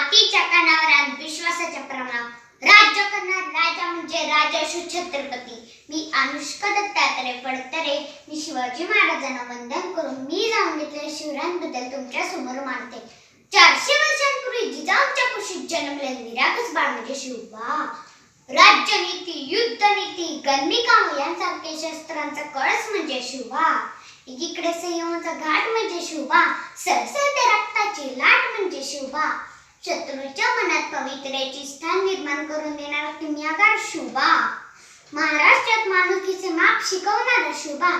मातीच्या कानावर आणि विश्वासाच्या प्रमाणावर राज्य करणार राजा म्हणजे राजाशू छत्रपती. मी अनुष्का दत्तात्रय फडतरे. मी शिवाजी महाराजांना वंदन करून मी जाऊन घेतलेल्या शिवरायांबद्दल तुमच्या समोर मांडते. 400 वर्षांपूर्वी जिजाऊंच्या कुशीत जन्मलेले निरागस बाळ म्हणजे शिवबा. राज्यनीती, युद्धनीती, गनिमी यांसारखे शस्त्रांचा कळस म्हणजे शिवबा. एकीकडे संयमाचा घाट म्हणजे शिवबा, सरसरत्या रक्ताची लाट म्हणजे शिवबा, शत्रूच्या मनात पवित्र्याची स्थान निर्माण करून देणारा किमयागार शिवबा, महाराष्ट्रात माणुसकीचे माप शिकवणारा शिवबा.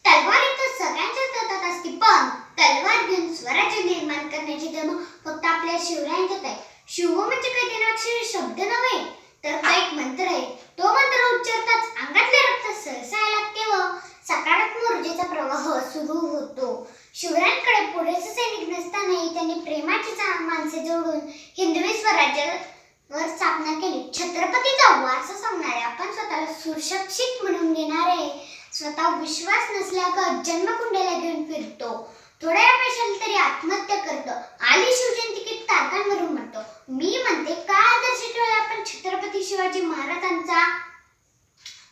तलवारीत सगळ्यांच्याच हातात असते, पण तलवार घेऊन स्वराज्य निर्माण करण्याची जम फक्त आपल्या शिवरायांच्यात आहे. शिव म्हणजे काही दिनाक्षरी शब्द नव्हे, तर तो एक मंत्र आहे. तो मंत्र उच्चारताच अंगातल्या रक्त सरसायला लागते व सकारात्मक ऊर्जेचा प्रवाह सुरू होतो. शिवरायांकडे पुरेसे सैनिक नसतानाही त्यांनी प्रेमाची माणसे जोडून हिंदवी स्वराज्यावर स्थापना केली. छत्रपतीचा वारसा सांगणारे, आपण स्वतःला सुशिक्षित म्हणून घेणारे, स्वतः विश्वास नसल्यागत जन्मकुंडल्या घेऊन फिरतो, थोड्या पैशाला तरी आत्महत्या करतो, आली शिवजयंती की तारखांवरून म्हणतो. मी म्हणते काय आदर्श ठेवला आपण छत्रपती शिवाजी महाराजांचा.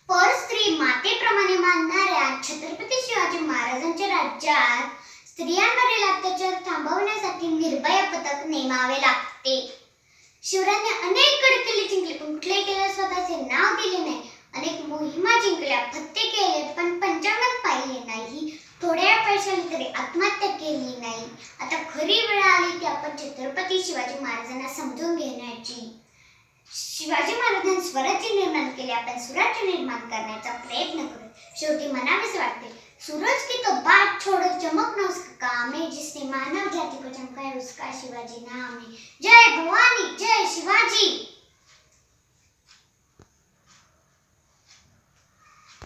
पर स्त्री मातेप्रमाणे मानणाऱ्या छत्रपती शिवाजी महाराजांच्या राज्यात स्त्रियांवरील अत्याचार थांबवण्यासाठी निर्भया पथक नेमावे लागते. शिवरायांनी अनेक गडकिल्ले जिंकले, पण कुठल्याही किल्ल्याला स्वतःचे नाव दिले नाही. अनेक मोहिमा जिंकल्या, फत्ते केले, पण पंचांगात पाहिले नाही. थोड्या पैशाने तरी आत्महत्या केली नाही. आता खरी वेळ आली की आपण छत्रपती शिवाजी महाराजांना समजून घेण्याची. शिवाजी महाराजांनी स्वराज्य निर्माण केले, आपण सुराज्य निर्माण करण्याचा प्रयत्न करू. शेवटी म्हणावेसे वाटते, सूरज की तो बात छोड़ो चमक न उसका काम है, जिसने मानव जाति को चमकाया उसका शिवाजी नाम है. जय